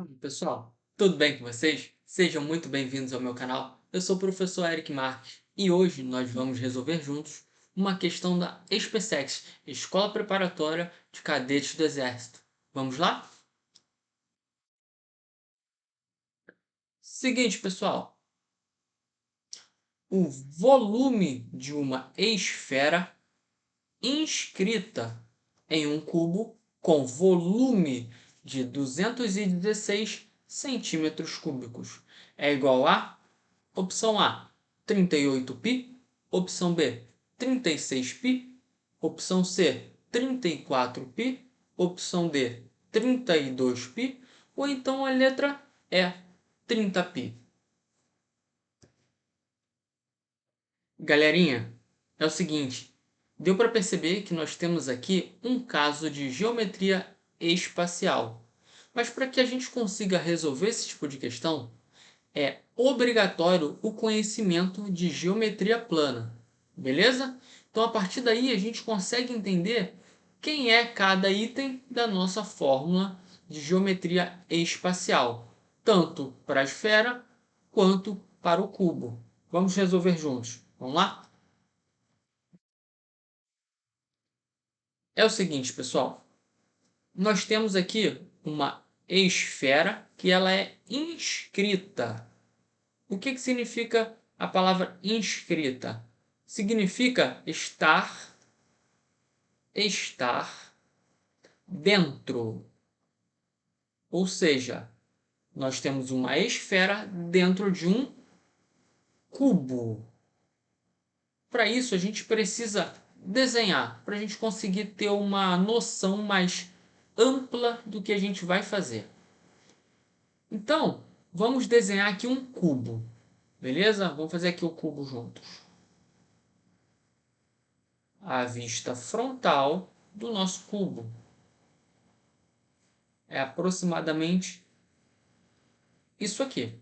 Pessoal, tudo bem com vocês? Sejam muito bem-vindos ao meu canal. Eu sou o professor Eric Marques e hoje nós vamos resolver juntos uma questão da SpaceX, Escola Preparatória de Cadetes do Exército. Vamos lá? Seguinte, pessoal, o volume de uma esfera inscrita em um cubo com volume de 216 centímetros cúbicos é igual a opção A, 38π. Opção B, 36π. Opção C, 34π. Opção D, 32π. Ou então a letra E, 30π. Galerinha, é o seguinte. Deu para perceber que nós temos aqui um caso de geometria espacial. Mas para que a gente consiga resolver esse tipo de questão, é obrigatório o conhecimento de geometria plana, beleza? Então, a partir daí, a gente consegue entender quem é cada item da nossa fórmula de geometria espacial, tanto para a esfera quanto para o cubo. Vamos resolver juntos. Vamos lá? É o seguinte, pessoal. Nós temos aqui uma esfera que ela é inscrita. O que significa a palavra inscrita? Significa estar dentro. Ou seja, nós temos uma esfera dentro de um cubo. Para isso, a gente precisa desenhar, para a gente conseguir ter uma noção mais ampla do que a gente vai fazer. Então, vamos desenhar aqui um cubo, beleza? Vamos fazer aqui o cubo juntos. A vista frontal do nosso cubo é aproximadamente isso aqui.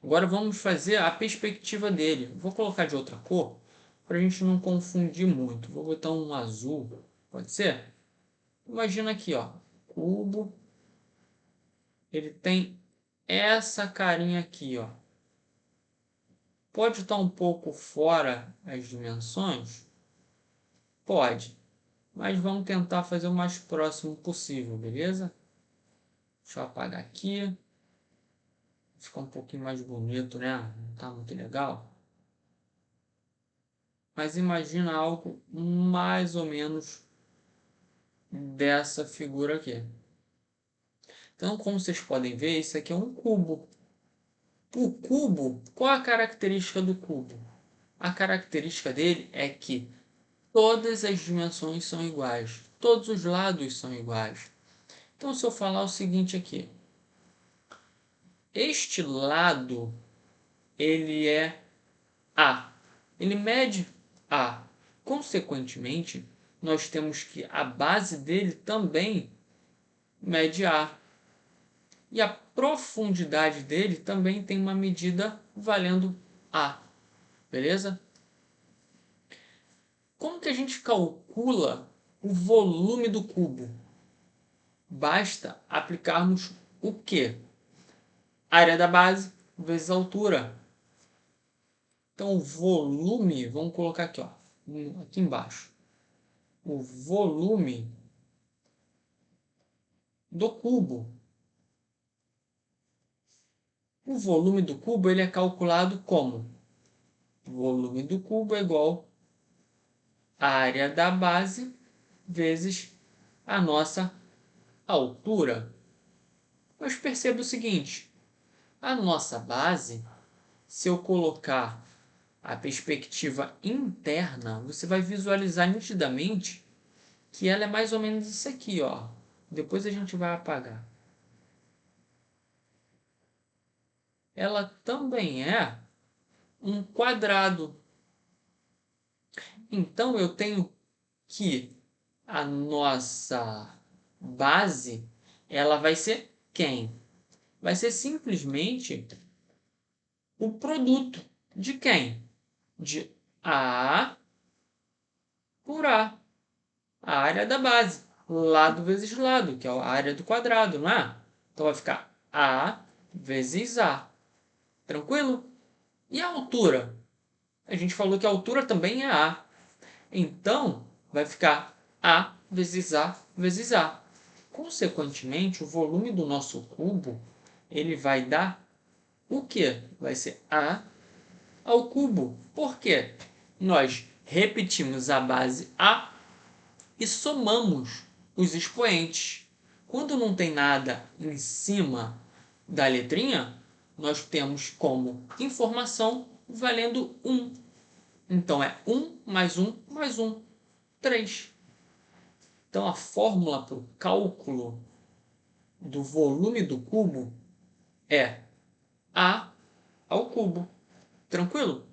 Agora vamos fazer a perspectiva dele. Vou colocar de outra cor para a gente não confundir muito. Vou botar um azul, pode ser? Imagina aqui, ó, cubo. Ele tem essa carinha aqui, ó. Pode estar um pouco fora as dimensões? Pode, mas vamos tentar fazer o mais próximo possível, beleza? Deixa eu apagar aqui. Fica um pouquinho mais bonito, né? Não tá muito legal. Mas imagina algo mais ou menos dessa figura aqui. Então, como vocês podem ver, isso aqui é um cubo. O cubo, qual a característica do cubo? A característica dele é que todas as dimensões são iguais, todos os lados são iguais. Então, se eu falar o seguinte aqui, este lado ele é A, ele mede A. Consequentemente, nós temos que a base dele também mede A. E a profundidade dele também tem uma medida valendo A. Beleza? Como que a gente calcula o volume do cubo? Basta aplicarmos o quê? Área da base vezes a altura. Então, o volume, vamos colocar aqui, ó, aqui embaixo. O volume do cubo. O volume do cubo ele é calculado como? O volume do cubo é igual à área da base vezes a nossa altura. Mas perceba o seguinte, a nossa base, se eu colocar a perspectiva interna, você vai visualizar nitidamente que ela é mais ou menos isso aqui, ó. Depois a gente vai apagar. Ela também é um quadrado. Então eu tenho que a nossa base, ela vai ser quem? Vai ser simplesmente o produto de quem? De A por A. A área da base. Lado vezes lado, que é a área do quadrado, não é? Então, vai ficar A vezes A. Tranquilo? E a altura? A gente falou que a altura também é A. Então, vai ficar A vezes A vezes A. Consequentemente, o volume do nosso cubo, ele vai dar o quê? Vai ser A ao cubo. Por quê? Nós repetimos a base A e somamos os expoentes. Quando não tem nada em cima da letrinha, nós temos como informação valendo 1. Então, é 1 mais 1 mais 1, 3. Então, a fórmula para o cálculo do volume do cubo é A ao cubo. Tranquilo?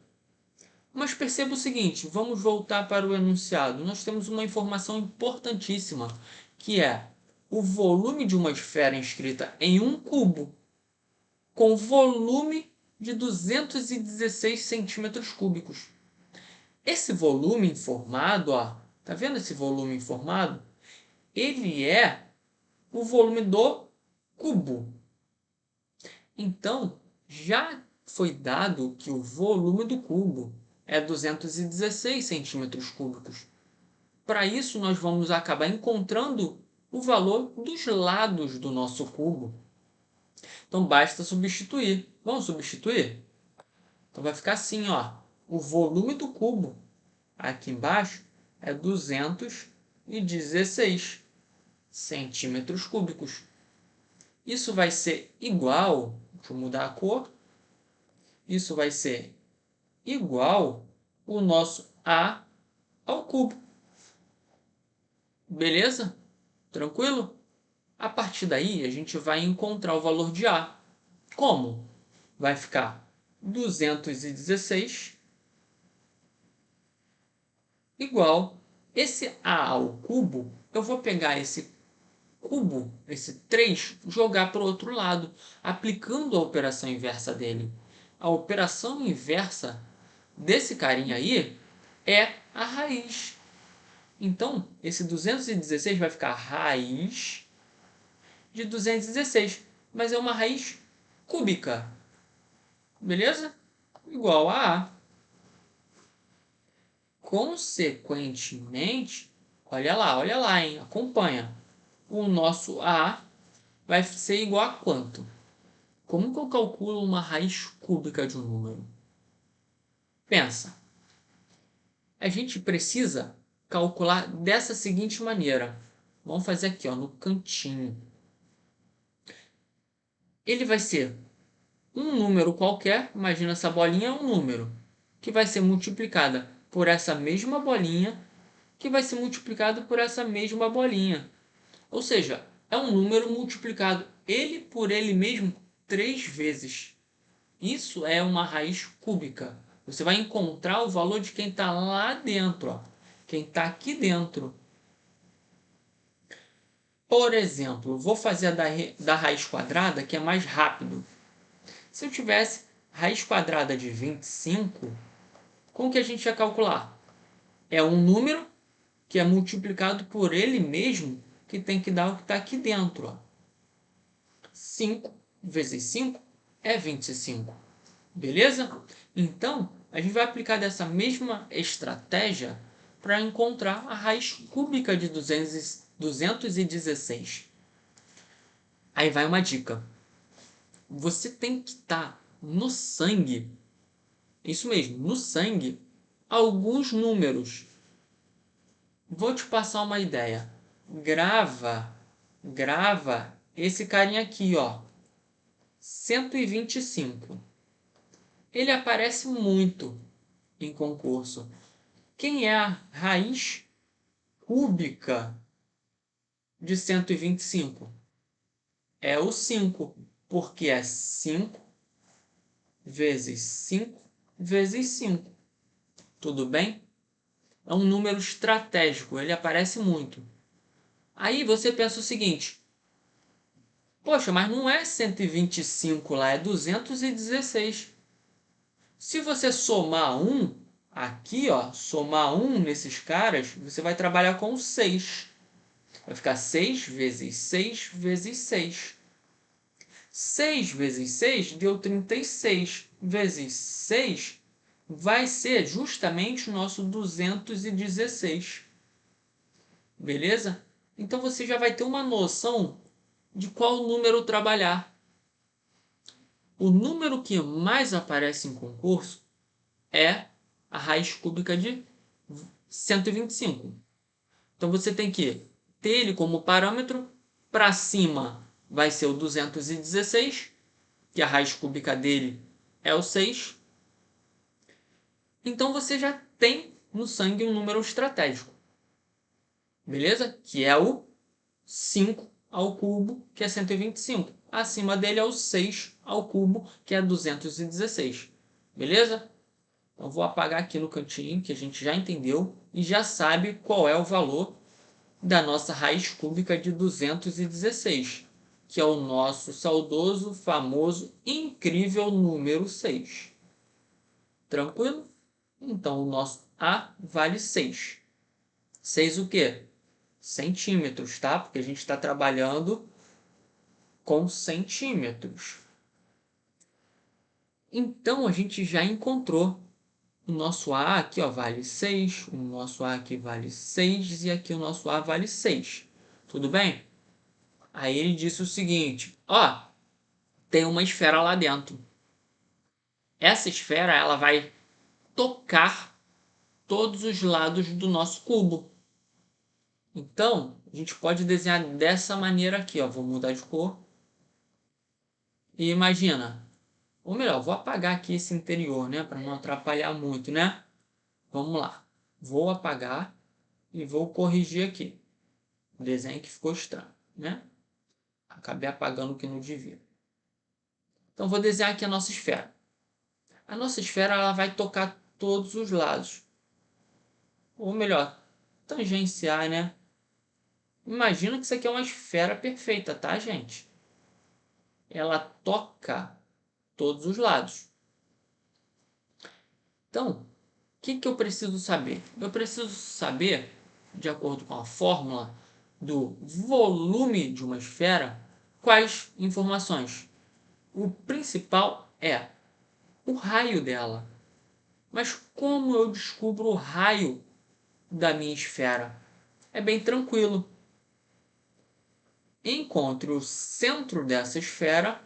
Mas perceba o seguinte, vamos voltar para o enunciado. Nós temos uma informação importantíssima, que é o volume de uma esfera inscrita em um cubo com volume de 216 centímetros cúbicos. Esse volume informado, ó, tá vendo esse volume informado? Ele é o volume do cubo. Então, já foi dado que o volume do cubo é 216 centímetros cúbicos. Para isso, nós vamos acabar encontrando o valor dos lados do nosso cubo. Então, basta substituir. Vamos substituir? Então, vai ficar assim, ó. O volume do cubo, aqui embaixo, é 216 centímetros cúbicos. Isso vai ser igual, deixa eu mudar a cor, isso vai ser igual o nosso A ao cubo. Beleza? Tranquilo? A partir daí, a gente vai encontrar o valor de A. Como? Vai ficar 216 igual esse A ao cubo. Eu vou pegar esse cubo, esse 3, jogar para o outro lado, aplicando a operação inversa dele. A operação inversa desse carinha aí é a raiz. Então, esse 216 vai ficar raiz de 216, mas é uma raiz cúbica. Beleza? Igual a A. Consequentemente, olha lá, hein? Acompanha. O nosso A vai ser igual a quanto? Como que eu calculo uma raiz cúbica de um número? Pensa. A gente precisa calcular dessa seguinte maneira. Vamos fazer aqui, ó, no cantinho. Ele vai ser um número qualquer, imagina essa bolinha é um número, que vai ser multiplicada por essa mesma bolinha, que vai ser multiplicado por essa mesma bolinha. Ou seja, é um número multiplicado ele por ele mesmo 3 vezes. Isso é uma raiz cúbica. Você vai encontrar o valor de quem está lá dentro, ó. Quem está aqui dentro. Por exemplo, vou fazer a da raiz quadrada, que é mais rápido. Se eu tivesse raiz quadrada de 25, como que a gente ia calcular? É um número que é multiplicado por ele mesmo, que tem que dar o que está aqui dentro. Ó. 5 vezes 5 é 25. Beleza? Então, a gente vai aplicar dessa mesma estratégia para encontrar a raiz cúbica de 216. Aí vai uma dica. Você tem que estar no sangue, isso mesmo, no sangue, alguns números. Vou te passar uma ideia. Grava esse carinha aqui, ó. 125. Ele aparece muito em concurso. Quem é a raiz cúbica de 125? É o 5, porque é 5 vezes 5 vezes 5. Tudo bem? É um número estratégico, ele aparece muito. Aí você pensa o seguinte: poxa, mas não é 125 lá, é 216. Se você somar 1 aqui, ó, somar 1 nesses caras, você vai trabalhar com 6. Vai ficar 6 vezes 6 vezes 6. 6 vezes 6 deu 36. Vezes 6 vai ser justamente o nosso 216. Beleza? Então você já vai ter uma noção de qual número trabalhar. O número que mais aparece em concurso é a raiz cúbica de 125. Então você tem que ter ele como parâmetro. Para cima vai ser o 216, que a raiz cúbica dele é o 6. Então você já tem no sangue um número estratégico. Beleza? Que é o 5 ao cubo, que é 125. Acima dele é o 6 ao cubo, que é 216. Beleza? Então vou apagar aqui no cantinho, que a gente já entendeu e já sabe qual é o valor da nossa raiz cúbica de 216, que é o nosso saudoso, famoso, incrível número 6. Tranquilo? Então o nosso A vale 6. 6 o quê? Centímetros, tá? Porque a gente está trabalhando com centímetros. Então a gente já encontrou o nosso A aqui, ó, vale 6, o nosso A aqui vale 6 e aqui o nosso A vale 6. Tudo bem? Aí ele disse o seguinte, ó, tem uma esfera lá dentro. Essa esfera ela vai tocar todos os lados do nosso cubo. Então, a gente pode desenhar dessa maneira aqui, ó. Vou mudar de cor. E imagina, ou melhor, vou apagar aqui esse interior, né, para não atrapalhar muito, né? Vamos lá. Vou apagar e vou corrigir aqui. O desenho que ficou estranho, né? Acabei apagando o que não devia. Então, vou desenhar aqui a nossa esfera. A nossa esfera ela vai tocar todos os lados. Ou melhor, tangenciar, né? Imagina que isso aqui é uma esfera perfeita, tá, gente? Ela toca todos os lados. Então, o que eu preciso saber? Eu preciso saber, de acordo com a fórmula do volume de uma esfera, quais informações? O principal é o raio dela. Mas como eu descubro o raio da minha esfera? É bem tranquilo. Encontre o centro dessa esfera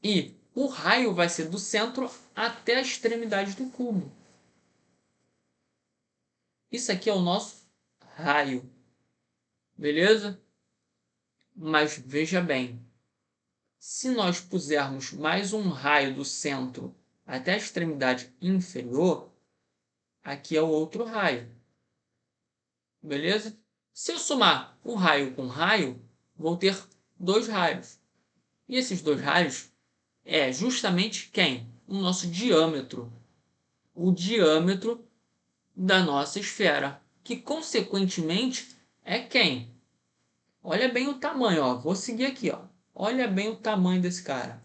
e o raio vai ser do centro até a extremidade do cubo. Isso aqui é o nosso raio. Beleza? Mas veja bem, se nós pusermos mais um raio do centro até a extremidade inferior, aqui é o outro raio. Beleza? Se eu somar um raio com raio, vou ter dois raios. E esses dois raios é justamente quem? O nosso diâmetro. O diâmetro da nossa esfera, que consequentemente é quem? Olha bem o tamanho, ó. Vou seguir aqui, ó. Olha bem o tamanho desse cara.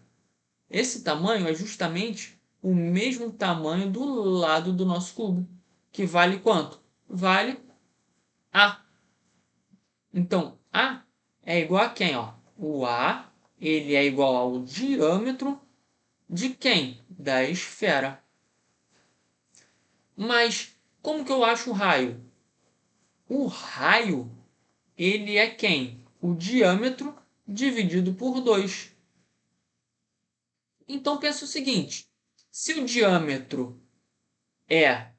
Esse tamanho é justamente o mesmo tamanho do lado do nosso cubo, que vale quanto? Vale A. Então, A é igual a quem, ó? O A, ele é igual ao diâmetro de quem? Da esfera. Mas como que eu acho o raio? O raio, ele é quem? O diâmetro dividido por 2. Então pensa o seguinte, se o diâmetro é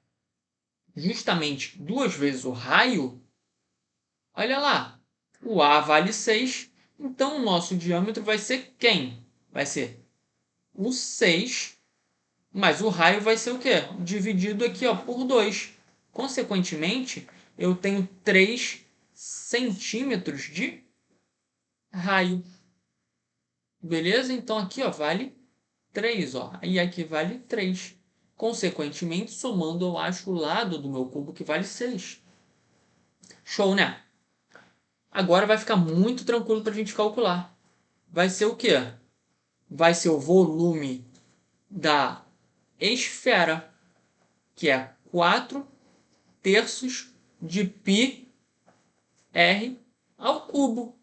justamente 2 vezes o raio, olha lá, o A vale 6, então o nosso diâmetro vai ser quem? Vai ser o 6, mas o raio vai ser o quê? Dividido aqui, ó, por 2. Consequentemente, eu tenho 3 centímetros de raio. Beleza? Então aqui, ó, vale 3, ó. E aqui vale 3. Consequentemente, somando, eu acho o lado do meu cubo que vale 6. Show, né? Agora vai ficar muito tranquilo para a gente calcular. Vai ser o quê? Vai ser o volume da esfera, que é 4 terços de πr ao cubo.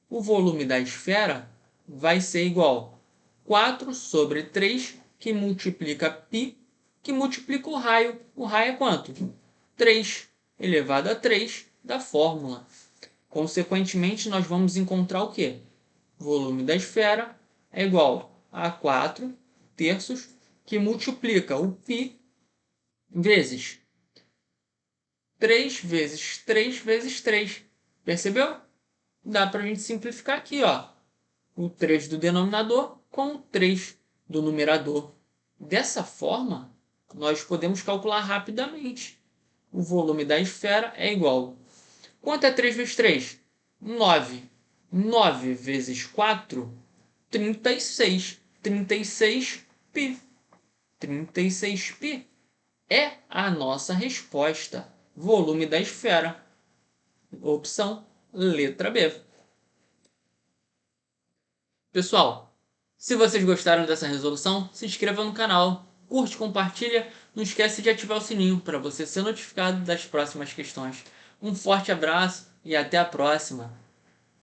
O volume da esfera vai ser igual a 4 sobre 3, que multiplica π, que multiplica o raio. O raio é quanto? 3 elevado a 3 da fórmula. Consequentemente, nós vamos encontrar o quê? O volume da esfera é igual a 4 terços, que multiplica o π vezes 3 vezes 3 vezes 3. Percebeu? Dá para a gente simplificar aqui, ó, o 3 do denominador com o 3 do numerador. Dessa forma, nós podemos calcular rapidamente. O volume da esfera é igual. Quanto é 3 vezes 3? 9. 9 vezes 4, 36. 36π. 36π é a nossa resposta. Volume da esfera. Opção letra B. Pessoal, se vocês gostaram dessa resolução, se inscreva no canal, curte, compartilha, não esquece de ativar o sininho para você ser notificado das próximas questões. Um forte abraço e até a próxima!